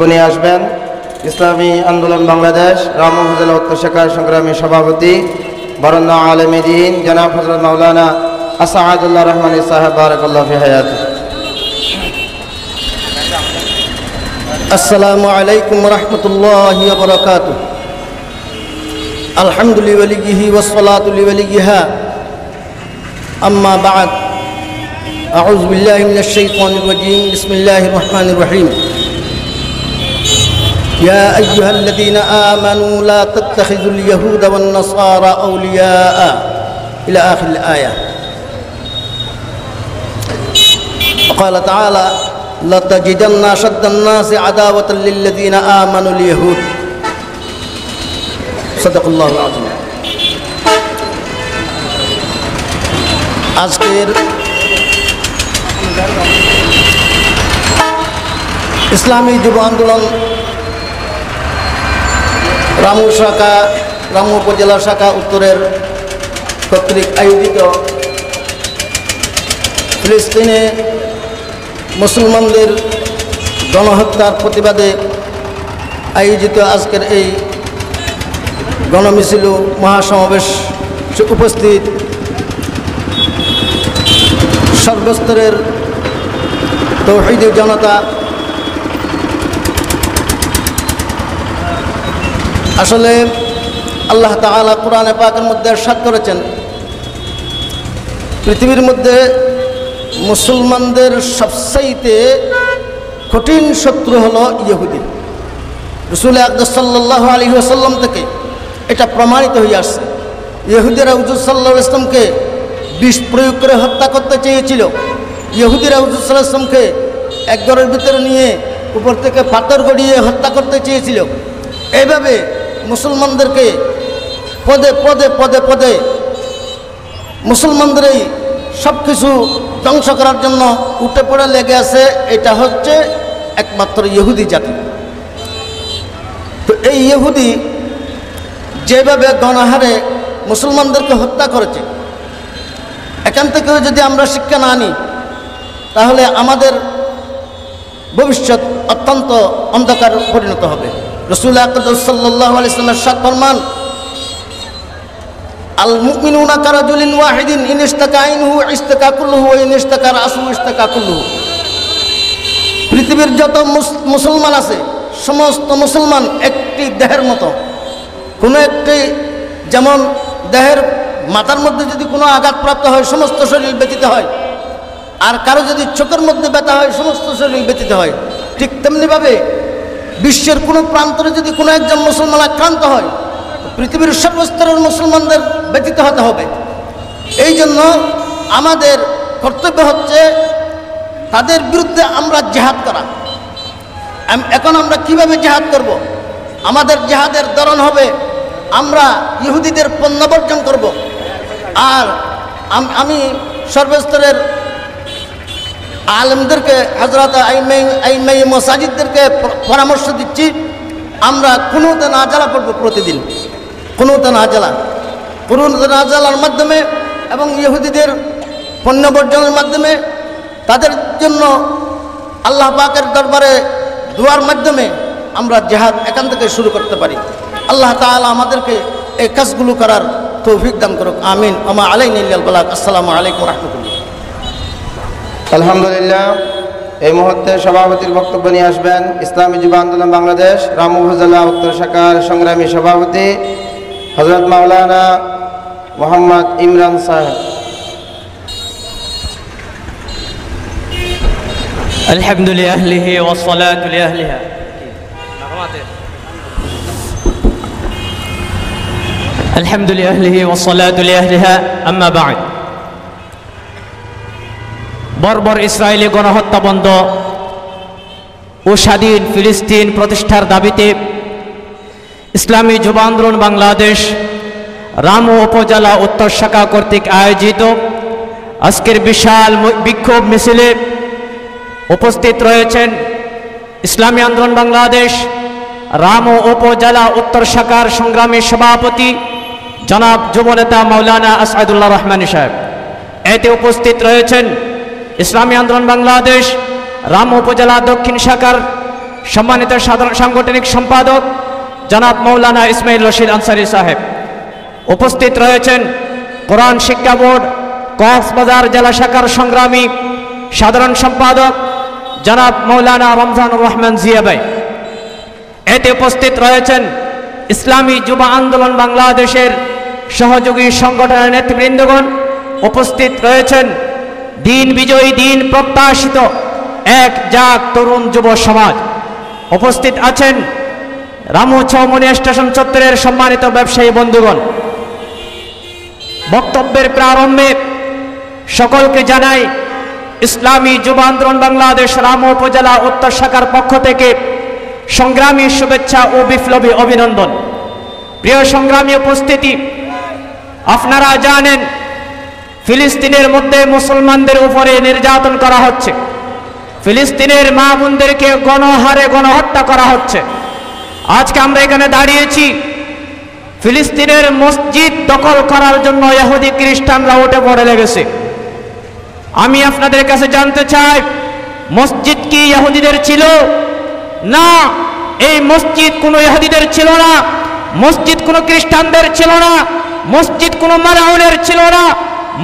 বনি আসবেন ইসলামী আন্দোলন বাংলাদেশ রামু উপজেলা উত্তর শাখার সংগ্রামী সভাপতি বরেণ্য আলেম দ্বীন জনাব হযরত মাওলানা আসাদুল্লাহ রহমানী সাহেব বারাকাল্লাহু ফি হায়াতি। আসসালামু আলাইকুম ওয়া রাহমাতুল্লাহি ওয়া বারাকাতুহু। আলহামদুলিল্লাহি ওয়ালিহি ওয়াসসালাতু লিওয়ালিহা আম্মা বা'দ। আউযু বিল্লাহি মিনাশ শাইতানির রাজীম। বিসমিল্লাহির রহমানির রহিম। يا أيها الذين آمنوا لا تتخذوا اليهود والنصارى أولياء إلى آخر الآية. وقال تعالى لتجدن أشد الناس عداوة للذين آمنوا اليهود. صدق الله العظيم. আজকের ইসলামী যুব আন্দোলন রামু উপজেলা শাখা উত্তরের কর্তৃক আয়োজিত ফিলিস্তিনে মুসলমানদের গণহত্যার প্রতিবাদে আয়োজিত আজকের এই গণমিছিল মহাসমাবেশ উপস্থিত সর্বস্তরের তৌহিদি জনতা। আসলে আল্লাহ তাআলা কোরআনে পাকের মধ্যে ইরশাদ করেছেন, পৃথিবীর মধ্যে মুসলমানদের সবচাইতে কঠিন শত্রু হলো ইহুদি। রাসূল আকরাম সাল্লাল্লাহু আলাইহি ওয়াসাল্লাম থেকে এটা প্রমাণিত হয়ে আসছে। ইহুদিরা হুজুর সাল্লাল্লাহু আলাইহি ওয়াসাল্লামকে বিষ প্রয়োগ করে হত্যা করতে চেয়েছিল। ইহুদিরা হুজুর সাল্লাল্লাহু আলাইহি ওয়াসাল্লামকে এক ঘরের ভিতরে নিয়ে উপর থেকে পাথর গড়িয়ে হত্যা করতে চেয়েছিল। এইভাবে মুসলমানদেরকে পদে পদে পদে পদে মুসলমানদের এই সব কিছু ধ্বংস করার জন্য উঠে পড়ে লেগে আছে। এটা হচ্ছে একমাত্র ইহুদি জাতি। তো এই ইহুদি যেভাবে গণহারে মুসলমানদেরকে হত্যা করেছে, এখান থেকেও যদি আমরা শিক্ষা না নিই তাহলে আমাদের ভবিষ্যৎ অত্যন্ত অন্ধকার পরিণত হবে। রাসূল আকরাম সাল্লাল্লাহু আলাইহি ওয়াসাল্লাম ইরশাদ ফরমান, আল মুমিনুনা কারাজুলিন ওয়াহিদিন ইন ইশতাকা আইনুহু ইশতাকা কুল্লুহু ওয়া ইন ইশতাকা রাসুহু ইশতাকা কুল্লুহু। পৃথিবীর যত মুসলমান আছে সমস্ত মুসলমান একটি দেহের মতো। কোনো একটি, যেমন দেহের মাথার মধ্যে যদি কোনো আঘাতপ্রাপ্ত হয় সমস্ত শরীর ব্যথিত হয়, আর কারো যদি চোখের মধ্যে ব্যথা হয় সমস্ত শরীর ব্যথিত হয়, ঠিক তেমনিভাবে বিশ্বের কোনো প্রান্তরে যদি কোনো একজন মুসলমান আক্রান্ত হয় পৃথিবীর সর্বস্তরের মুসলমানদের ব্যথিত হতে হবে। এই জন্য আমাদের কর্তব্য হচ্ছে তাদের বিরুদ্ধে আমরা জিহাদ করা। এখন আমরা কিভাবে জিহাদ করব? আমাদের জিহাদের ধরন হবে আমরা ইহুদিদের পণ্য বর্জন করব। আর আমি সর্বস্তরের আলেমদেরকে, হযরত আইমাই মাসাজিদদেরকে পরামর্শ দিচ্ছি, আমরা কুনুতে নাজালা পড়ব প্রতিদিন। কুনুতে নাজালার মাধ্যমে এবং ইহুদিদের পণ্য বর্জনের মাধ্যমে তাদের জন্য আল্লাহ পাকের দরবারে দোয়ার মাধ্যমে আমরা জিহাদ এখান থেকে শুরু করতে পারি। আল্লাহ তাআলা আমাদেরকে এই কাজগুলো করার তৌফিক দান করুক। আমিন। আমা আলাইনা ইল্লাল বালাগ। আসসালামু আলাইকুম ওয়া রাহমাতুল্লাহ। আলহামদুলিল্লাহ। এই মুহূর্তে সভাপতির বক্তব্য নিয়ে আসবেন ইসলামী যুব আন্দোলন বাংলাদেশ রামু উপজেলা উত্তর শাখার সংগ্রামী সভাপতি হযরত মাওলানা মোহাম্মদ ইমরান সাহেব। আলহামদুলিল্লাহ আহলিহি ওয়াস সালাতু লিআহলিহা। আলহামদুলিল্লাহ আহলিহি ওয়াস সালাতু লিআহলিহা। আম্মা বা'দ। বর্বর ইসরায়েলি গণহত্যা বন্ধ ও স্বাধীন ফিলিস্তিন প্রতিষ্ঠার দাবিতে ইসলামী যুব আন্দোলন বাংলাদেশ রামু উপজেলা উত্তর শাখা কর্তৃক আয়োজিত আজকের বিশাল বিক্ষোভ মিছিলে উপস্থিত রয়েছেন ইসলামী আন্দোলন বাংলাদেশ রামু উপজেলা উত্তর শাখার সংগ্রামী সভাপতি জনাব যুবনেতা মাওলানা আসাদুল্লাহ রহমানী সাহেব। এতে উপস্থিত রয়েছেন ইসলামী আন্দোলন বাংলাদেশ রামু উপজেলা দক্ষিণ শাখার সম্মানিত সাধারণ সাংগঠনিক সম্পাদক জনাব মৌলানা ইসমাইল রশিদ আনসারী সাহেব, উপস্থিত রয়েছেন কোরআন শিক্ষা বোর্ড কক্সবাজার জেলা শাখার সংগ্রামী সাধারণ সম্পাদক জনাব মৌলানা রমজানুর রহমান জিয়া ভাই। এতে উপস্থিত রয়েছেন ইসলামী যুব আন্দোলন বাংলাদেশের সহযোগী সংগঠনের নেতৃবৃন্দগণ, উপস্থিত রয়েছেন দিন বিজয়ী দিন প্রত্যাশিত এক জাগ তরুণ যুব সমাজ, উপস্থিত আছেন রামু চৌমনি স্টেশন চত্বরের সম্মানিত ব্যবসায়ী বন্ধুগণ। বক্তব্যের প্রারম্ভে সকলকে জানাই ইসলামী যুব আন্দোলন বাংলাদেশ রামু উপজেলা উত্তর শাখার পক্ষ থেকে সংগ্রামী শুভেচ্ছা ও বিপ্লবী অভিনন্দন। প্রিয় সংগ্রামী উপস্থিতি, আপনারা জানেন ফিলিস্তিনের মধ্যে মুসলমানদের উপরে নির্যাতন করা হচ্ছে, ফিলিস্তিনের মা বোনদেরকে গণহারে গণহত্যা করা হচ্ছে। আজকে আমরা এখানে দাঁড়িয়েছি ফিলিস্তিনের মসজিদ দখল করার জন্য ইহুদি খ্রিস্টানরা উঠে পড়ে লেগেছে। আমি আপনাদের কাছে জানতে চাই, মসজিদ কি ইহুদিদের ছিল? না, এই মসজিদ কোনো ইহুদিদের ছিল না, মসজিদ কোনো খ্রিস্টানদের ছিল না, মসজিদ কোনো মারাউনের ছিল না,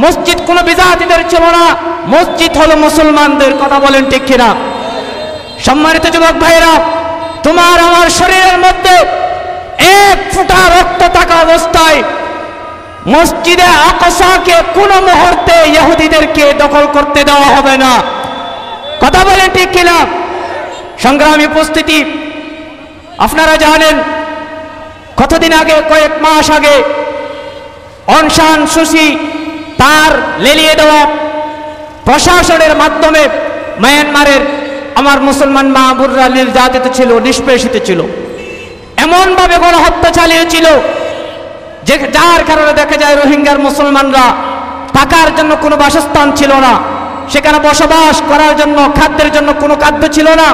মসজিদ কোনো বিজাতিদের ছিল না, মসজিদ হলো মুসলমানদের। কথা বলেন ঠিক কিনা? সম্মানিত যুবক ভাইরা, তোমার আমার শরীরের মধ্যে এক ফোঁটা রক্ত থাকা অবস্থায় মসজিদে আকসাকে কোনো মুহূর্তে ইহুদিদেরকে দখল করতে দেওয়া হবে না। কথা বলেন ঠিক কিনা? সংগ্রামী উপস্থিতি, আপনারা জানেন কতদিন আগে, কয়েক মাস আগে অং সান সুচি তার লেলিয়ে দেওয়া প্রশাসনের মাধ্যমে মায়ানমারের আমার মুসলমান মা বোনরা নির্যাতিত ছিল, নিষ্পেষিত ছিল, এমনভাবে গণহত্যা চালিয়েছিল যে যার কারণে দেখা যায় রোহিঙ্গার মুসলমানরা থাকার জন্য কোনো বাসস্থান ছিল না, সেখানে বসবাস করার জন্য খাদ্যের জন্য কোনো খাদ্য ছিল না,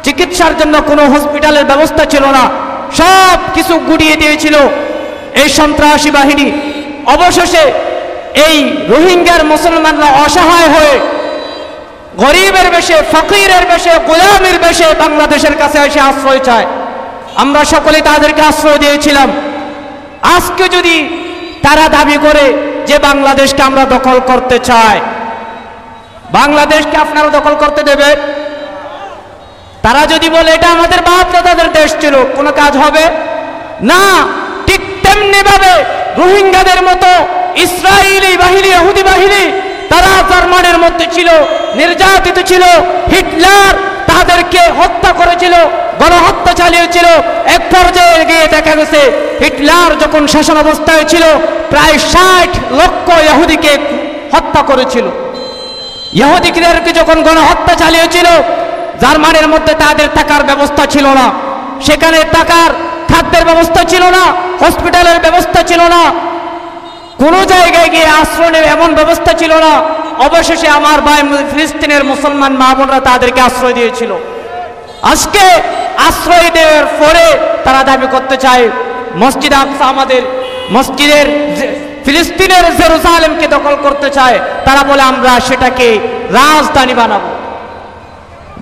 চিকিৎসার জন্য কোনো হসপিটালের ব্যবস্থা ছিল না, সব কিছু গুড়িয়ে দিয়েছিল এই সন্ত্রাসী বাহিনী। অবশেষে এই রোহিঙ্গার মুসলমানরা অসহায় হয়ে গরিবের বেশে, ফকিরের বেশে, গোলামের বেশে বাংলাদেশের কাছে এসে আশ্রয় চায়। আমরা সকলে তাদেরকে আশ্রয় দিয়েছিলাম। আজকে যদি তারা দাবি করে যে বাংলাদেশকে আমরা দখল করতে চাই, বাংলাদেশকে আপনারা দখল করতে দেবে? তারা যদি বলে এটা আমাদের বাপ দাদাদের দেশ ছিল, কোনো কাজ হবে না। ঠিক তেমনি ভাবে রোহিঙ্গাদের মতো ইসরায়েলি বাহিনী, ইহুদি বাহিনী, তারা জার্মানির মধ্যে ছিল, নির্যাতিত ছিল, হিটলার তাদেরকে হত্যা করেছিল, গণহত্যা চালিয়েছিল। এক পর্যায়ে গিয়ে দেখা গেছে হিটলার যখন শাসন অবস্থায় ছিল প্রায় 60 লক্ষ ইহুদিকে হত্যা করেছিল। ইহুদিদেরকে যখন গণহত্যা চালিয়েছিল, জার্মানির মধ্যে তাদের থাকার ব্যবস্থা ছিল না, সেখানে থাকার খাদ্যের ব্যবস্থা ছিল না, হসপিটালের ব্যবস্থা ছিল না, কোনো জায়গায় গিয়ে আশ্রয় নেবে এমন ব্যবস্থা ছিল না। অবশেষে আমার ভাই ফিলিস্তিনের মুসলমান মা বোনরা তাদেরকে আশ্রয় দিয়েছিল। আজকে আশ্রয় দেওয়ার পরে তারা দাবি করতে চায় মসজিদ আকসা আমাদের, মসজিদের ফিলিস্তিনের জেরুজালেমকে দখল করতে চায়। তারা বলে আমরা সেটাকে রাজধানী বানাবো।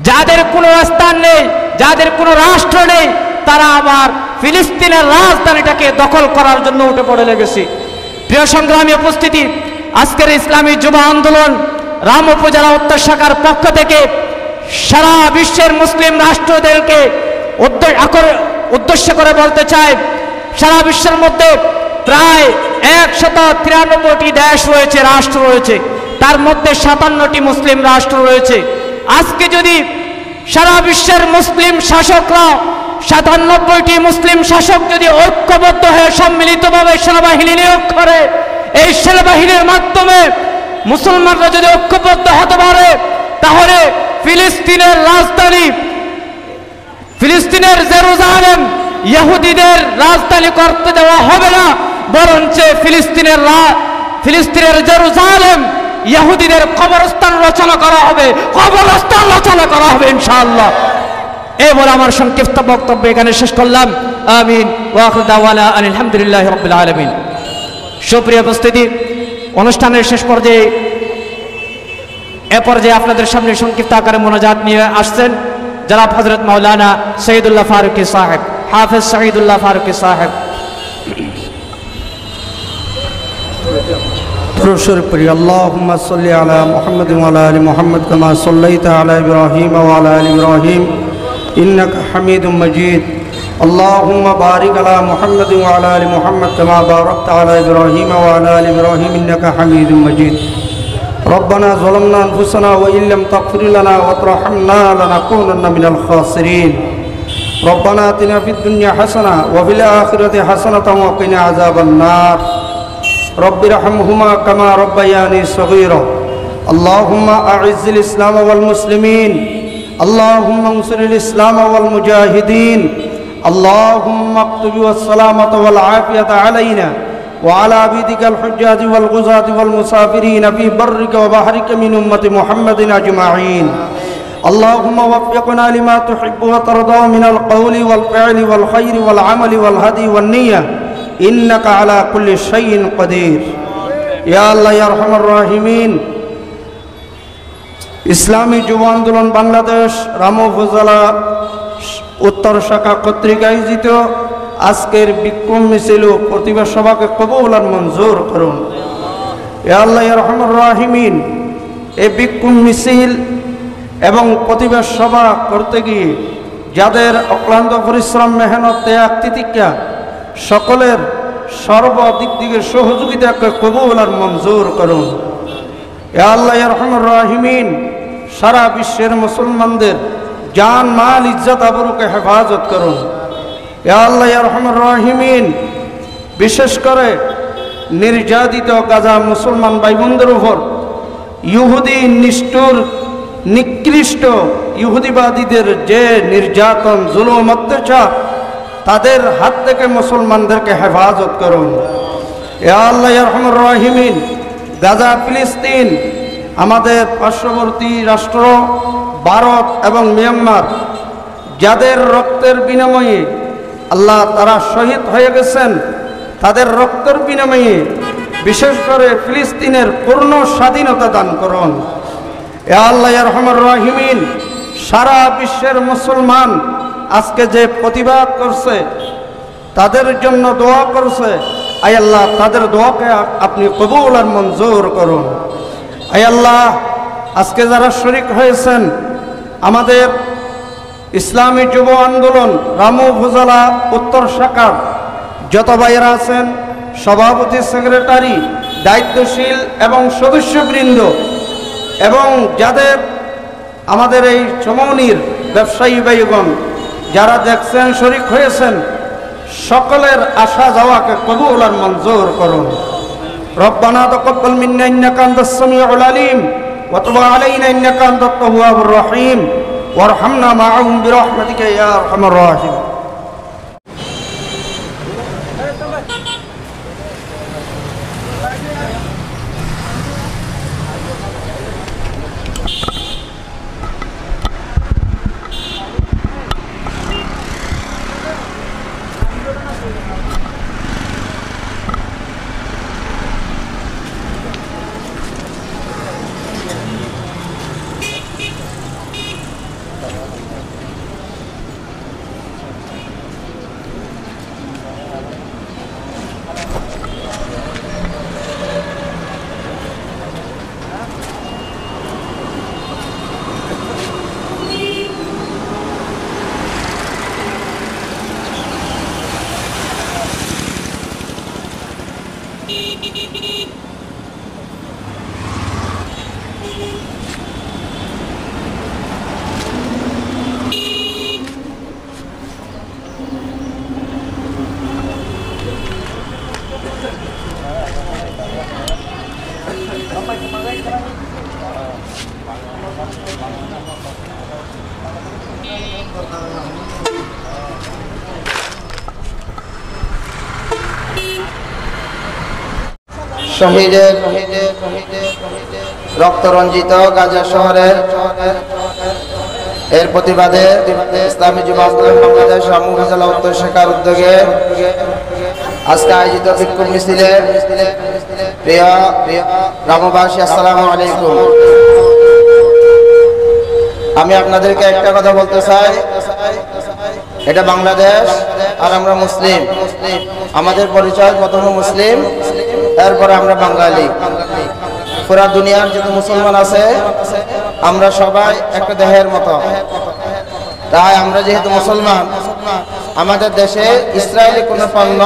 যাদের কোনো স্থান নেই, যাদের কোনো রাষ্ট্র নেই, তারা আবার ফিলিস্তিনের রাজধানীটাকে দখল করার জন্য উঠে পড়ে লেগেছে। প্রিয় সংগ্রামী উপস্থিতি, আজকের ইসলামী যুব আন্দোলন রাম উপজেলা উত্তর শাখার পক্ষ থেকে সারা বিশ্বের মুসলিম রাষ্ট্রদেরকে উদ্দেশ্য করে বলতে চাই, সারা বিশ্বের মধ্যে প্রায় 193টি দেশ রয়েছে, রাষ্ট্র রয়েছে, তার মধ্যে 57টি মুসলিম রাষ্ট্র রয়েছে। আজকে যদি সারা বিশ্বের মুসলিম শাসকরা, 97টি মুসলিম শাসক যদি ঐক্যবদ্ধ হয়ে সম্মিলিতভাবে সেনাবাহিনী নিয়োগ করে, এই সেনাবাহিনীর মাধ্যমে মুসলমানরা যদি ঐক্যবদ্ধ হতে পারে, তাহলে ফিলিস্তিনের রাজধানী, ফিলিস্তিনের জেরুজালেম ইহুদিদের রাজধানী করতে দেওয়া হবে না, বরঞ্চ ফিলিস্তিনের জেরুজালেম ইহুদিদের কবরস্থান রচনা করা হবে, কবরস্থান রচনা করা হবে ইনশাআল্লাহ। এই বলে আমার সংক্ষিপ্ত বক্তব্য এখানে শেষ করলাম। আমিন ওয়া আখিরু দাওয়ানা আলহামদুলিল্লাহি রাব্বিল আলামিন। সুপ্রিয় উপস্থিতি, অনুষ্ঠানের শেষ পর্যায়ে আপনাদের সামনে সংক্ষিপ্ত আকারে মোনাজাত নিয়ে আসছেন जनाब हजरत मौलाना सईदुल्लाह फारूकी साहब, हाफिज सईदुल्लाह फारूकी साहब। अल्लाहुम्मा सल्लि अला मुहम्मद व अला आलि मुहम्मद कमा सल्लैता अला इब्राहीम व अला आलि इब्राहीम इन्नका हमीदुम मजीद। अल्लाहुम्मा बारिक अला मुहम्मद व अला आलि मुहम्मद कमा बारकता अला इब्राहीम व अला आलि इब्राहीम इन्नका हमीदुम मजीद। रब्बना ज़लमना अनफुसना व इन लम तग़फिर लना व तरहमना लनकूनन्ना मिनल खासिरीन। रब्बना आतिना फिद दुन्या हसना व फिल आखिरति हसनतन व क़िना अज़ाबन नार। रब्बिरहमहुमा कमा रब्बयानी सगीरा। अल्लाहुम्मा अइज़्ज़िल इस्लाम वल मुस्लिमीन। अल्लाहुम्मा अंसुरिल इस्लाम वल मुजाहिदीन। अल्लाहुम्मा अक्तुब वस्सलामत वल आफियत अलैना व अला अबीदिकल हुज्जाज वल गुज़ात वल मुसाफिरीन फी बर्रिका व बहरिका मिन उम्मति मुहम्मदिन अजमईन। अल्लाहुम्मा वफ़्फ़िक़ना लिमा तुहिब्बु व तर्दा मिनल क़ौलि वल फ़िअलि वल ख़ैरि वल अमलि वल हदी वन निय्या इन्नका अला कुल्लि शैइन क़दीर। या अल्लाह या अरहमर राहिमीन, ইসলামী যুব আন্দোলন বাংলাদেশ রামু উপজেলা উত্তর শাখা কর্তৃক আয়োজিত আজকের বিক্ষোভ মিছিল ও প্রতিবাদ সভাকে কবুল আর মঞ্জুর করুন। ইয়া আল্লাহ ইয়া রহমান রাহিমিন, এই বিক্ষোভ মিছিল এবং প্রতিবাদ সভা করতে গিয়ে যাদের অক্লান্ত পরিশ্রম মেহনত ত্যাগ তিতিক্ষা সকলের সর্বদিক দিকের সহযোগিতাকে কবুল আর মঞ্জুর করুন। ইয়া আল্লাহ ইয়া রহমান রাহিমিন, সারা বিশ্বের মুসলমানদের জান মাল ইজ্জত আবরুকে হেফাজত করুন। ইয়া আল্লাহ ইয়া রহমান রাহিমিন, বিশেষ করে নির্যাতিত গাজা মুসলমান ভাই বোনদের উপর ইহুদি নিষ্ঠুর নিকৃষ্ট ইহুদিবাদীদের যে নির্যাতন জুলুম অত্যাচার তাদের হাত থেকে মুসলমানদেরকে হেফাজত করুন। ইয়া আল্লাহ ইয়া রহমান রাহিমিন, গাজা ফিলিস্তিন আমাদের পার্শ্ববর্তী রাষ্ট্র ভারত এবং মিয়ানমার যাদের রক্তের বিনিময়ে আল্লাহ তারা শহীদ হয়ে গেছেন, তাদের রক্তের বিনিময়ে বিশেষ করে ফিলিস্তিনের পূর্ণ স্বাধীনতা দান করুন। ইয়া আল্লাহ ইয়া রহমান রাহিমিন, সারা বিশ্বের মুসলমান আজকে যে প্রতিবাদ করছে তাদের জন্য দোয়া করছে, আয় আল্লাহ তাদের দোয়াকে আপনি কবুল আর মঞ্জুর করুন। আয় আল্লাহ আজকে যারা শরীক হয়েছেন আমাদের ইসলামী যুব আন্দোলন রামু উপজেলা উত্তর শাখার যত ভাইয়েরা আছেন, সভাপতি সেক্রেটারি দায়িত্বশীল এবং সদস্যবৃন্দ এবং যাদের আমাদের এই চমৌনির ব্যবসায়ী ভাইগণ যারা দেখছেন শরীক হয়েছেন, সকলের আসা যাওয়াকে কবুল আর মঞ্জুর করুন। রব্বানা তাকাব্বাল মিন্না ইন্নাকা আনতাস সামিউল আলিম ওয়া তুব আলাইনা ইন্নাকা আনতাত তাওয়াবুর রহিম ওয়ারহামনা মাআহুম বিরহমাতিকা ইয়া আরহামার রাহিম। শহীদের রক্তরঞ্জিত গাজা শহরের এর প্রতিবাদে ইসলামী যুব আন্দোলন বাংলাদেশ রামু উপজেলা উত্তর শাখার উদ্যোগে আজকে আয়োজিত বিক্ষোভ মিছিলে প্রিয় রামুবাসী আসসালামু আলাইকুম। আমি আপনাদেরকে একটা কথা বলতে চাই, এটা বাংলাদেশ আর আমরা মুসলিম। আমাদের পরিচয় প্রথমে মুসলিম, এরপরে আমরা বাঙালি। পুরা দুনিয়ার যত মুসলমান আছে আমরা সবাই একটা দেহের মতো। তাই আমরা যেহেতু মুসলমান, আমাদের দেশে ইসরায়েলি কোনো পণ্য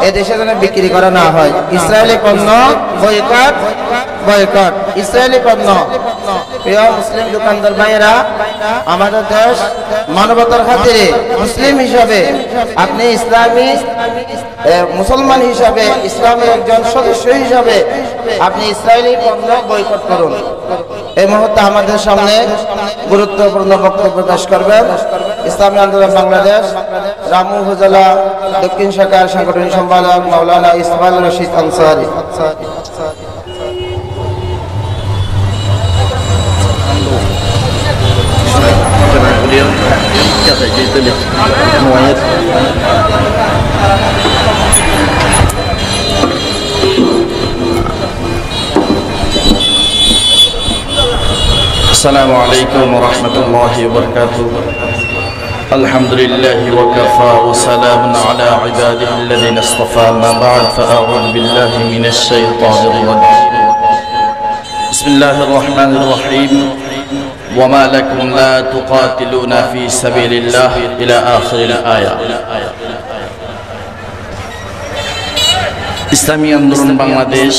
এ দেশে যেন বিক্রি করা না হয়। ইসরায়েলি পণ্য বয়কট, বয়কট ইসরায়েলি পণ্য। প্রিয় মুসলিম দোকানদার ভাইয়েরা, আমাদের দেশ মানবতার খাতিরে মুসলিম হিসাবে আপনি ইসলামী মুসলমান হিসাবে, ইসলামের একজন সদস্য হিসাবে আপনি ইসরায়েলি পণ্য বয়কট করুন। এই মুহূর্তে আমাদের সামনে গুরুত্বপূর্ণ বক্তব্য পেশ করবেন ইসলামী আন্দোলন বাংলাদেশ রামু উপজেলা দক্ষিণ শাখার সাংগঠনিক সম্পাদক মাওলানা ইসমাইল রশিদ আনসারী। السلام عليكم ورحمة الله وبركاته. الحمد لله وكفى وسلام على عباده الذين اصطفى. ما بعد فأعوذ بالله من الشيطان الرجيم. بسم الله الرحمن الرحيم. وما لكم لا تقاتلون في سبيل الله إلى آخر الآية. ইসলামী আন্দোলন বাংলাদেশ,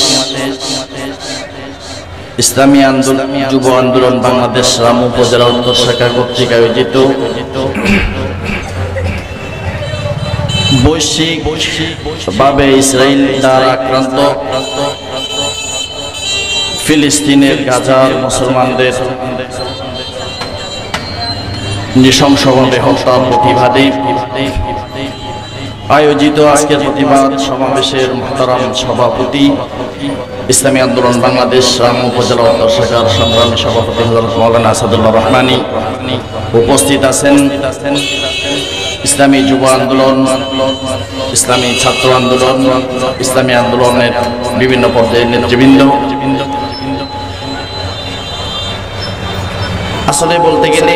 ইসলামী আন্দোলন যুব আন্দোলন বাংলাদেশ রামু উপজেলা উত্তর শাখা কর্তৃক আয়োজিত বৈশ্বিক ভাবে ইসরায়েল দ্বারা আক্রান্ত ফিলিস্তিনের গাজার মুসলমানদের নৃশংসভাবে হত্যার প্রতিবাদে আয়োজিত আজকের প্রতিবাদ সমাবেশের মুহতারাম সভাপতি ইসলামী আন্দোলন বাংলাদেশ রামু উপজেলা উত্তর শাখার সংগ্রামী সভাপতি হযরত মাওলানা আসাদুল্লাহ রহমানী, উপস্থিত আছেন ইসলামী যুব আন্দোলন, ইসলামী ছাত্র আন্দোলন, ইসলামী আন্দোলনের বিভিন্ন পর্যায়ের নেতৃবৃন্দ। আসলে বলতে গেলে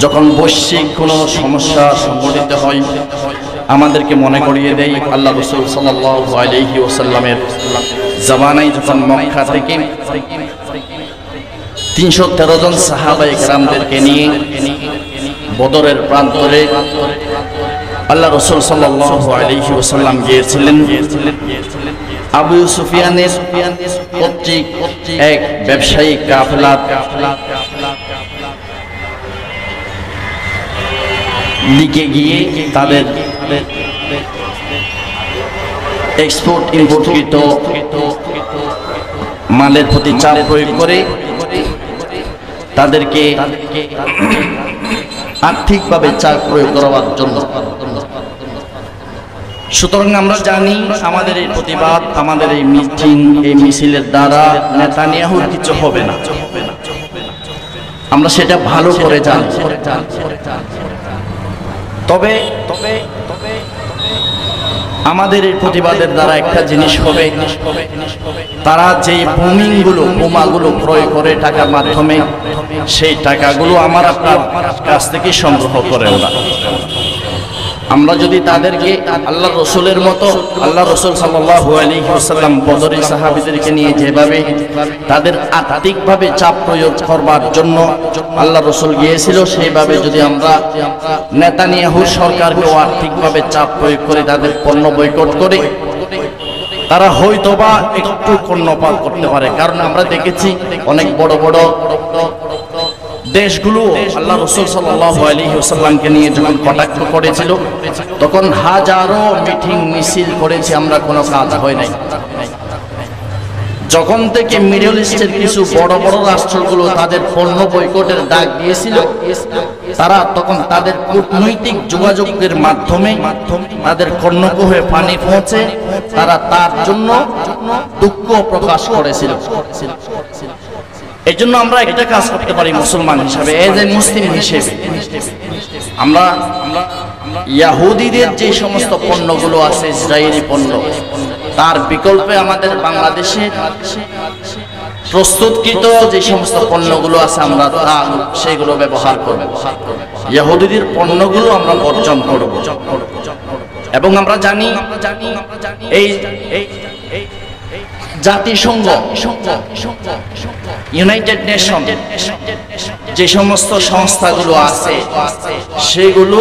যখন বৈশ্বিক কোনো সমস্যা সংঘটিত হয় আমাদেরকে মনে করিয়ে দেয় আল্লাহ রাসূল সাল্লাল্লাহু আলাইহি ওয়াসাল্লামের জামানায় যখন মক্কা থেকে 313 জন সাহাবায়ে কেরামদেরকে নিয়ে বদরের প্রান্তরে আল্লাহ রাসূল সাল্লাল্লাহু আলাইহি ওয়াসাল্লাম গিয়েছিলেন। আবু সুফিয়ানের কর্তৃক এক ব্যবসায়িক কাফেলা দিকে গিয়ে তাদের এক্সপোর্ট ইম্পোর্টকৃত মালের প্রতি চাপ প্রয়োগ করে তাদেরকে আর্থিকভাবে চাপ প্রয়োগ করার জন্য। সুতরাং আমরা জানি আমাদের এই প্রতিবাদ, আমাদের এই মিটিং, এই মিছিলের দ্বারা নেতানিয়াহুর কিছু হবে না, আমরা সেটা ভালো করে জানি। তবে আমাদের এই প্রতিবাদের দ্বারা একটা জিনিস হবে, তারা যেই বোমাগুলো ক্রয় করে টাকার মাধ্যমে, সেই টাকাগুলো আমার আপনার কাছ থেকে সংগ্রহ করে ওরা। আমরা যদি তাদেরকে আল্লাহ রসুলের মতো, আল্লাহ রসুল সাল্লাল্লাহু আলাইহি ওয়াসাল্লাম বদরের সাহাবীদেরকে নিয়ে যেভাবে তাদের আর্থিকভাবে চাপ প্রয়োগ করবার জন্য আল্লাহ রসুল গিয়েছিল, সেইভাবে যদি আমরা নেতানিয়াহু সরকারকেও আর্থিকভাবে চাপ প্রয়োগ করে তাদের পণ্য বয়কট করে, তারা হয়তোবা একটু কর্ণপাত করতে পারে। কারণ আমরা দেখেছি অনেক বড় বড় দেশগুলো আল্লাহ রাসূল সাল্লাল্লাহু আলাইহি ওয়াসাল্লামকে নিয়ে যখন কটাক্ষ করেছিল তখন হাজারো মিটিং মিছিল করেছে, আমরা কোনো কাজ হয় নাই। যখন থেকে মিডল ইস্টের কিছু বড় বড় রাষ্ট্রগুলো তাদের পণ্য বয়কটের ডাক দিয়েছিল, তারা তখন তাদের কূটনৈতিক যোগাযোগের মাধ্যমে তাদের কর্ণকুহরে পানি পৌঁছে তারা তার জন্য দুঃখ প্রকাশ করেছিল। এই জন্য আমরা একটা কাজ করতে পারি মুসলমান হিসাবে, এজ এ মুসলিম হিসেবে, আমরা ইহুদিদের যে সমস্ত পণ্যগুলো আছে ইসরায়েলি পণ্য, তার বিকল্পে আমাদের বাংলাদেশে প্রস্তুতকৃত যে সমস্ত পণ্যগুলো আছে আমরা তা সেইগুলো ব্যবহার করব, ইহুদিদের পণ্যগুলো আমরা বর্জন করব। এবং আমরা জানি এই জাতিসংঘ, ইউনাইটেড নেশন যে সমস্ত সংস্থাগুলো আছে সেগুলো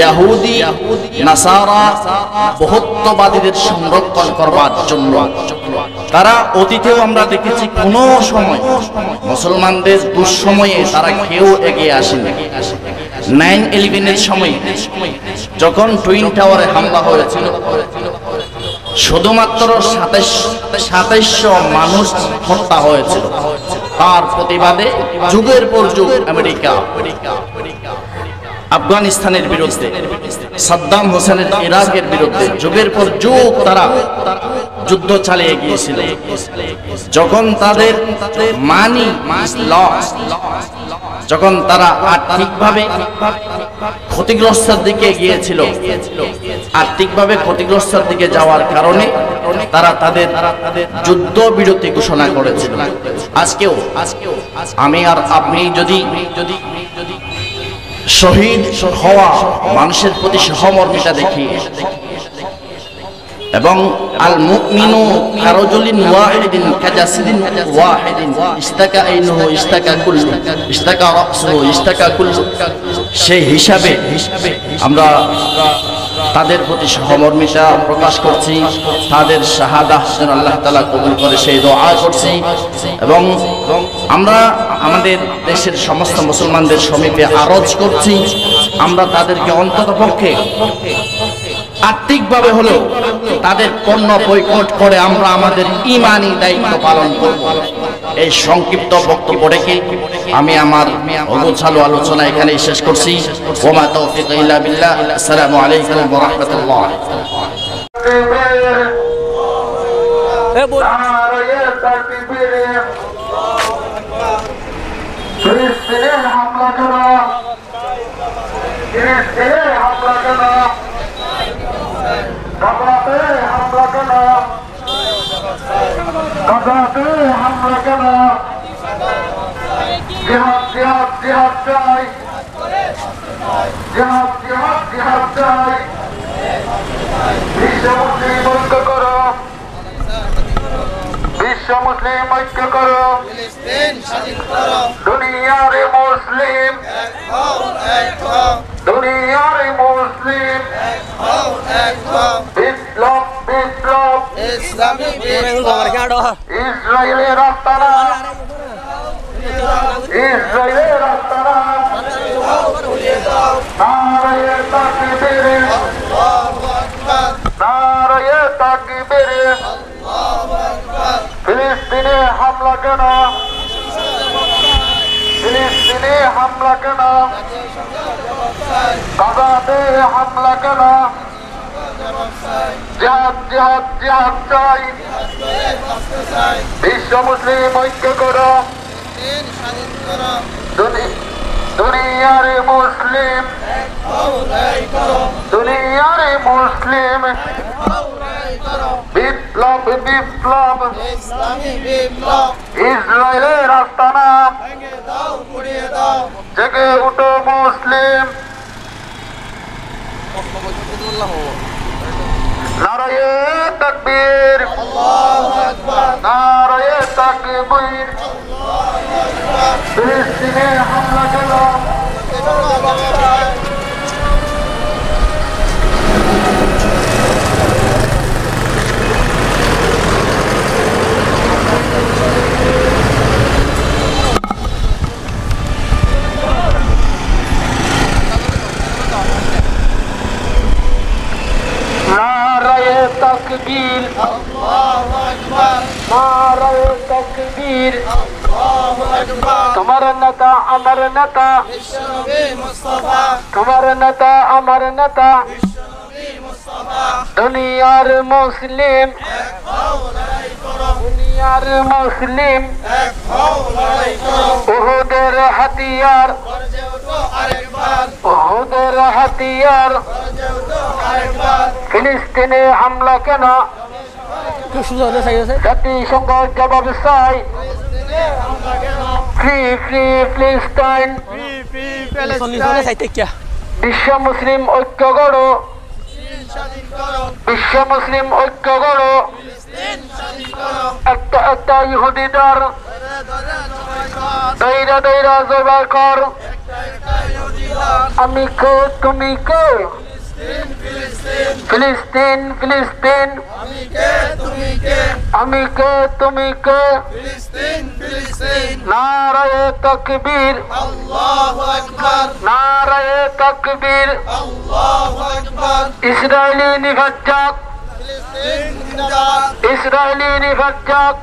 ইহুদি নাসারা বহুত্ববাদীদের সংরক্ষণ করবার জন্য তারা অতীতেও আমরা দেখেছি কোন সময় মুসলমানদের দুঃসময়ে তারা কেউ এগিয়ে আসেনি। 9/11-এর সময় যখন টুইন টাওয়ারে হামলা হয়েছিল শুধুমাত্র 2700 মানুষ হত্যা হয়েছিল। তার প্রতিবাদে যুগের পর যুগ আমেরিকা আফগানিস্তানের বিরুদ্ধে, সাদ্দাম হোসেনের ইরাকের বিরুদ্ধে যুগের পর যুগ তারা যুদ্ধ চালিয়ে গিয়েছিল। যখন তাদের মানি লস, যখন তারা আর্থিকভাবে ক্ষতিগ্রস্তের দিকে গিয়েছিল, আর্থিকভাবে ক্ষতিগ্রস্তের দিকে যাওয়ার কারণে তারা তাদের যুদ্ধ বিরতি ঘোষণা করেছিল। আজকেও আমি আর আপনি যদি শহীদ হওয়া মানুষের প্রতি সহমর্মিতা দেখি এবং আল মুমিনু কারাজুলিন ওয়াহিদিন কাজাসিদিন ওয়াহিদিন ইস্তাকা আইনুহু ইস্তাকা কুল্লু ইস্তাকা রাসুহু ইস্তাকা কুল্লু, সেই হিসাবে আমরা তাদের প্রতি সহমর্মিতা প্রকাশ করছি। তাদের শাহাদাত যেন আল্লাহ তাআলা কবুল করে সেই দোয়া করছি। এবং আমরা আমাদের দেশের সমস্ত মুসলমানদের সমীপে আরজ করছি আমরা তাদেরকে অন্ততপক্ষে আর্থিকভাবে হলেও তাদের পণ্য বয়কট করে আমরা আমাদের ঈমানি দায়িত্ব পালন করব। এই সংক্ষিপ্ত বক্তব্য রেখে আমি আমার অগোছালো আলোচনা এখানেই শেষ করছি। ওয়া মা তাওফীক ইল্লা বিল্লাহ। আসসালামু আলাইকুম ওয়া রাহমাতুল্লাহ। বিশ্ব মুসলিম ঐক্য করো, দুনিয়ার মুসলিম, দুনিয়ার মুসলিম, বিপ্লব বিপ্লব, ইসরায়েলের আস্তানা, ইসরায়েলের আস্তানা, নারায়ে তাকবীর, নারায়ে তাকবীর। ফিলিস্তিনে হামলা কেন, ফিলিস্তিনে হামলা কেন, গাজাতে হামলা কেন, জিহাদ জিহাদ জিহাদ চাই, বিশ্ব মুসলিম ঐক্য করো, দুনিয়ার মুসলিম, দুনিয়ার মুসলিম, বিপ্লব বিপ্লব, ইসরায়েলের আস্তানা, জেগে উঠো মুসলিম, নারায়ে তাকবীর, নারায়ে তাকবীর। ফিলিস্তিনে হামলা কেন, নারায়ে তাকবীর, নারায়ে তাকবীর। তোমার নেতা আমার নেতা, তোমার নেতা আমার নেতা, দুনিয়ার মুসলিম, দুনিয়ার মুসলিম, উহুদের হাতিয়ার, উহুদের হাতিয়ার। ফিলিস্তিনে হামলা কেন, জাতিসংঘ জবাব চাই, ফ্রি ফ্রি ফিলিস্তিন বিশ্ব মুসলিম ঐক্য গড়ো বিশ্ব মুসলিম ঐক্য গড়ো একটা একটা ইহুদিদের দৈরা দৈরা জবাই কর আমি কে তুমি কে ফিলিস্তিন ফিলিস্তিন আমি কে তুমি কে নারায়ে তাকবীর নারায়ে তাকবীর ইসরায়েলি নির্যাতক ইসরায়েলি নির্যাতক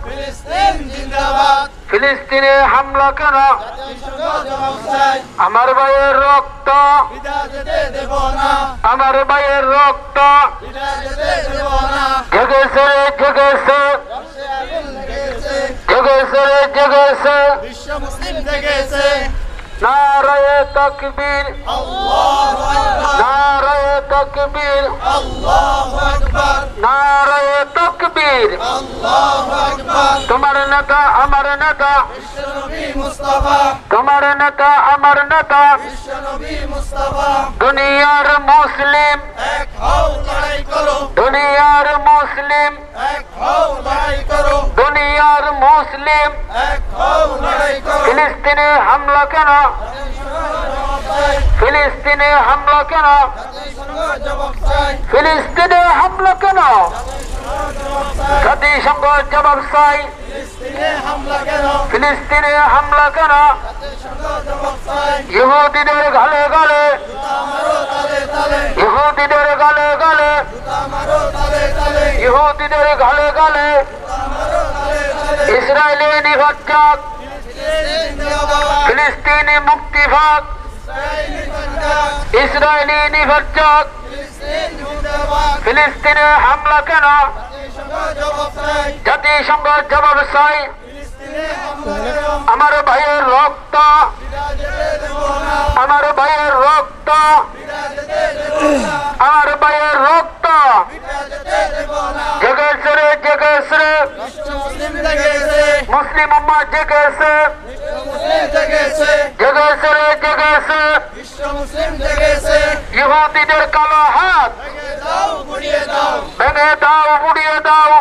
ফিলিস্তিনে হামলা কেন আমার ভাইয়ের রক্ত আমার ভাইয়ের রক্ত জেগেছে জেগেছে জেগেছে জেগেছে বিশ্ব মুসলিম জেগেছে নারায়ে তাকবীর নারায়ে তাকবীর নারায়ে তাকবীর তোমার নেতা আমার নেতা তোমার নেতা আমার নেতা দুনিয়ার মুসলিম দুনিয়ার মুসলিম দুনিয়ার মুসলিম ফিলিস্তিনে হামলা কেন ফিলিস্তিনে হামলা কেন ফিলিস্তিনে হামলা কেন জাতিসংঘ জবাব চাই ফিলিস্তিনে হামলা কেন ইহুদিদের গালে গালে ইহুদিদের গালে গালে ইহুদিদের গালে গালে ইসরায়েলি নির্যাতক ফিলিস্তিনি মুক্তিভাগ ইসরায়েলি নির্যাতক ফিলিস্তিনে হামলা কেন জাতিসংঘ জবাব চাই আমার ভাইয়ের রক্ত আমার ভাইয়ের রক্ত আমার ভাইয়ের রক্ত জেগেছে রে জেগেছে মুসলিম উম্মাহ জেগেছে জেগেছে রে জেগেছে ইহুদিদের কালো হাত ভেঙে দাও মুড়িয়ে দাও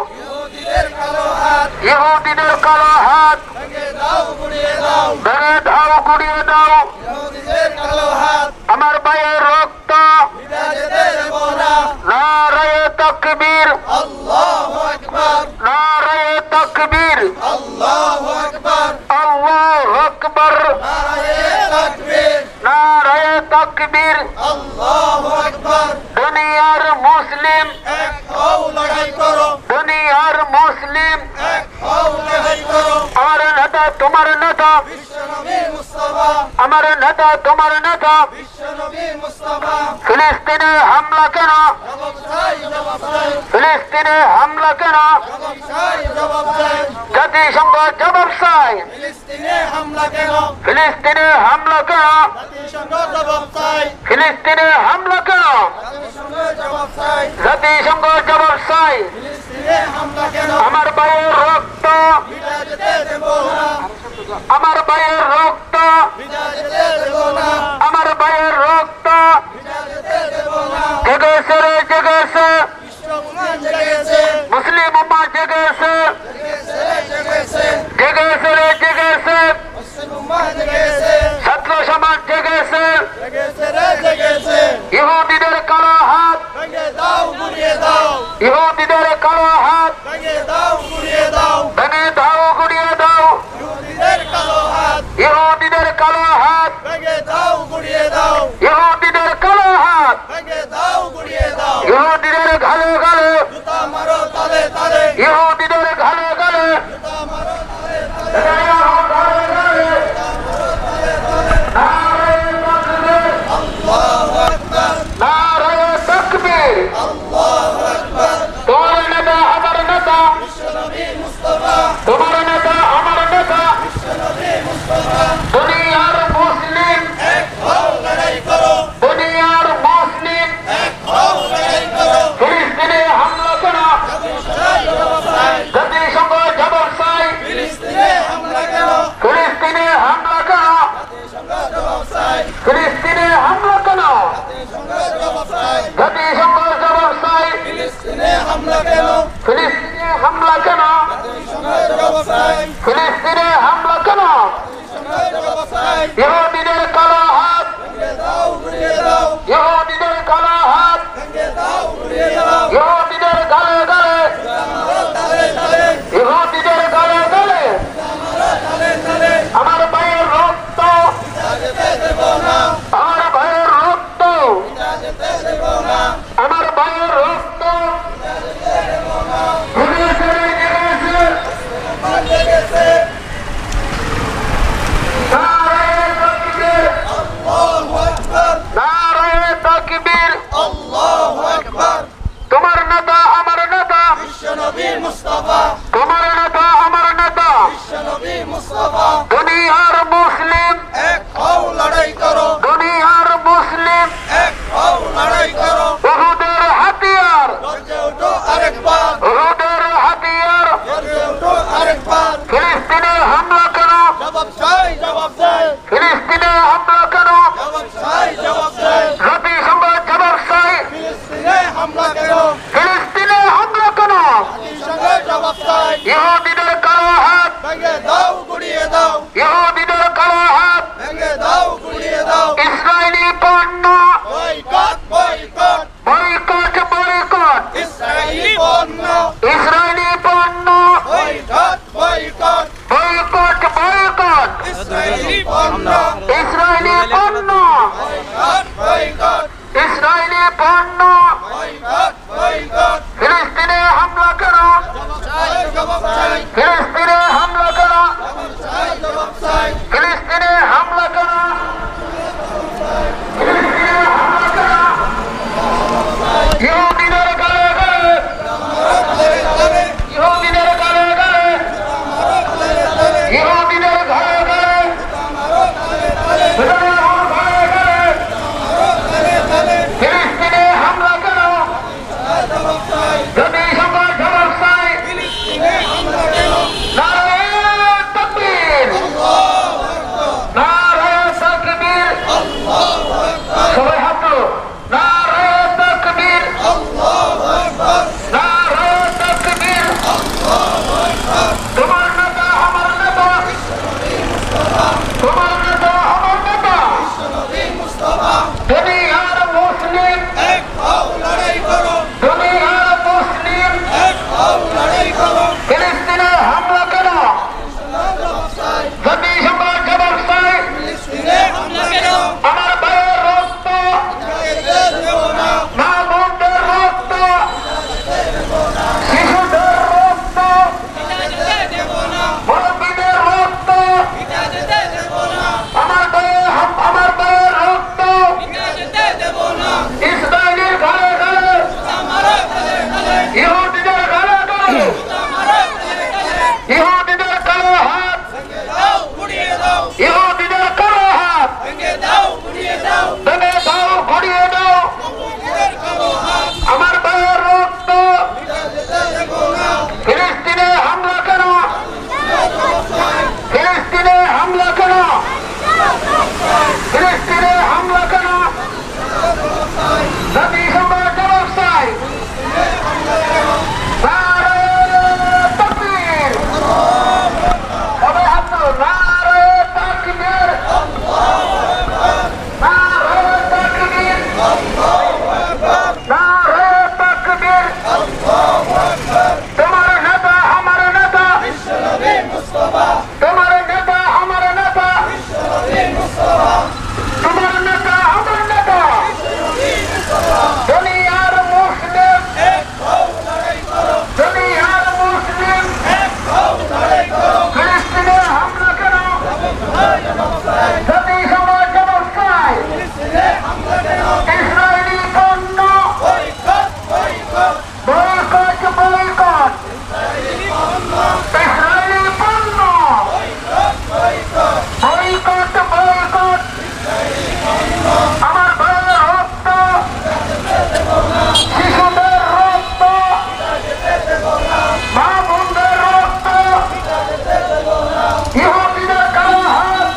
ইহুদিদের কালো হাত ভেঙে দাও গুড়িয়ে দাও আমার ভাইয়ের রক্ত নারায়ে তাকবীর নারায়ে তাকবীর আল্লাহু আকবার নারায়ে তাকবীর দুনিয়ার মুসলিম দুনিয়ার মুসলিম আমার নেতা তোমার নেতা আমার নেতা তোমার নেতা ফিলিস্তিনে হামলা কেন ফিলিস্তিনে হামলা কেন জাতিসংঘ জবাব চাই ফিলিস্তিনে হামলা কেন ফিলিস্তিনে হামলা কেন জাতিসংঘ জবাব চাই আমার ভাইয়ের রক্ত আমার ভাইয়ের রক্ত আমার ভাইয়ের রক্ত জেগেছে রে জেগেছে মুসলিম উম্মাহ জেগেছে জেগেছে রে জেগেছে ছাত্র সমাজ জেগেছে ইহুদিদের কালো হাত ইহুদিদের কালো হাত ভেঙে দাও গুড়িয়ে দাও ইহুদিদের কালো হাত ইহুদিদের কালো হাত ইহুদিদের গালে গালে ইহুদিদের গালে গালে নারায়ে তাকবীর তোমার নেতা আমার নেতা তোমার নেতা আমার নেতা দুনিয়ার মুসলিম দুনিয়ার মুসলিম ফিলিস্তিনে হামলা কেন তাকবীর আল্লাহু আকবার। তোমার নেতা আমার নেতা বিশ্বনবী মুস্তাফা, তোমার নেতা আমার নেতা বিশ্বনবী মুস্তাফা। দুনিয়ার মুসলিম এক হও, লড়াই করো, দুনিয়ার মুসলিম এক হও, লড়াই করো। উহুদের হাতিয়ার গর্জে ওঠো আরেকবার, উহুদের হাতিয়ার গর্জে ওঠো আরেকবার। ফিলিস্তিনে হামলা কেন জবাব চাই, জবাব চাই, ফিলিস্তিনে হামলা কেন জবাব চাই, জবাব চাই। জাতিসংঘ জবাব চাই ফিলিস্তিনে হামলা কেন, ফিলিস্তিনে হামলা কেন জাতিসংঘে জবাব চাই। ইহুদিদের কালো হাত ভেঙে দাও, গুড়িয়ে দাও, ইহুদিদের কালো হাত ভেঙে দাও, গুড়িয়ে দাও। ইসরায়েলি পণ্য boycott, boycott, boycott boycott Israeli পণ্য। ইসরায়েলি পণ্য boycott, boycott, boycott boycott Israeli পণ্য। ইসরায়েলি পণ্য বয়কট, বয়কট, ইসরায়েলি পণ্য বয়কট, বয়কট। ফিলিস্তিনে হামলা কেন চাই, জবাব চাই, ফিলিস্তিনে হামলা কেন চাই, জবাব চাই। ফিলিস্তিনে হামলা কেন ফিলিস্তিনে হামলা কেন ইহুদিদের গালে গালে ইহুদিদের গালে গালে ইহুদিদের গালে গালে ফিলিস্তিনে হামলা কেন জাতিসংঘ জবাব চাই নারায়ে তাকবীর নারায়ে তাকবীর সবাই হাত তুলো নারায়ে তাকবীর নারায়ে তাকবীর তোমার নেতা আমার নেতা তোমার নেতা আমার নেতা দুনিয়ার মুসলিম এক হও, লড়াই করো, দুনিয়ার মুসলিম এক হও, লড়াই করো। ফিলিস্তিনে হামলা কেন জাতিসংঘ জবাব চাই ফিলিস্তিনে হামলা কেন, আমার ভাইয়ের রক্ত যেতে দেব না, মা বোনদের রক্ত শিশুদের রক্ত মুরব্বীদের রক্ত আমার ভাইয়ের রক্ত ইসরায়েলের ঘরে ঘরে ইহুদিদের ঘরে ঘরে ইহুদিদের কালো হাত দাও, গুড়িয়ে দাও, ইহুদিদের কালো হাত ভেঙে দাও, গুড়িয়ে দাও। ভেঙে দাও ঘুরিয়ে দাও মুখের কালো হাত, আমার ভাইয়ের রক্ত যেতে দেব না। ফিলিস্তিনে হামলা কেন ফিলিস্তিনে হামলা কেন ফিলিস্তিনে হামলা কেন জাতিসংঘ জবাব চাই নারায়ে তাকবীর সবাই হাত তুলো নারায়ে তাকবীর নারায়ে তাকবীর নারায়ে তাকবীর তোমার নেতা আমার নেতা তোমার নেতা আমার নেতা তোমার নেতা আমার নেতা দুনিয়ার মুসলিম দুনিয়ার মুসলিম ফিলিস্তিনে হামলা কেন জাতিসংঘ জবাব চাই ইসরায়েলি পণ্য বয়কট বয়কট ইসরায়েলি পণ্য বয়কট বয়কট আমার ভাইয়ের রক্ত শিশুদের রক্ত মা বোনদের রক্ত ইহুদিদের কালো হাত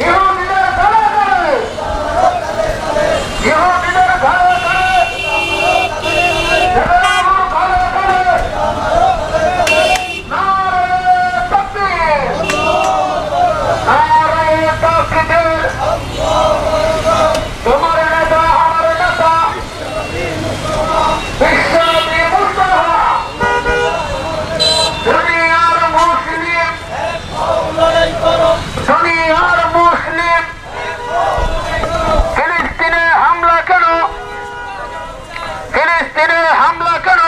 ইহুদিদের ঘরে ঘরে ইহুদিদের ঘরে ঘরে ইসলামের ঘরে ঘরে নারায়ে তাকবীর নারায়ে তাকবীর তোমার নেতা আমার নেতা বিশ্বনবী মুস্তাফা দুনিয়ার মুসলিম দুনিয়ার মুসলিম ফিলিস্তিনে হামলা কেন ফিলিস্তিনে হামলা কেন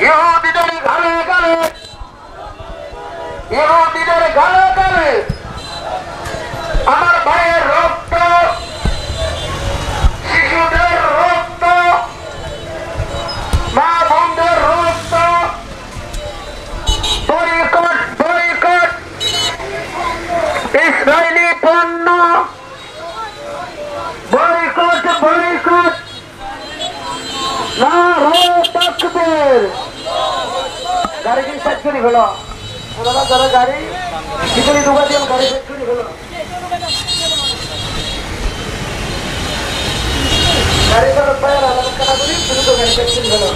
ইহুদিদের ঘরে ঘরে ইহুদিদের ঘরে ঘরে আমার ভাইয়ের রক্ত নারায়ে তাকবীর। গাড়ি কি ফ্যাক্টরি হলো? ওনারা যারা গাড়ি ভিতরে ঢুকা দিয়ে গাড়ি ফ্যাক্টরি হলো। গাড়ি চালক ভাইয়েরা আমাদের কাটাগুলি শুধু তো গাড়ি ফ্যাক্টরি হলো।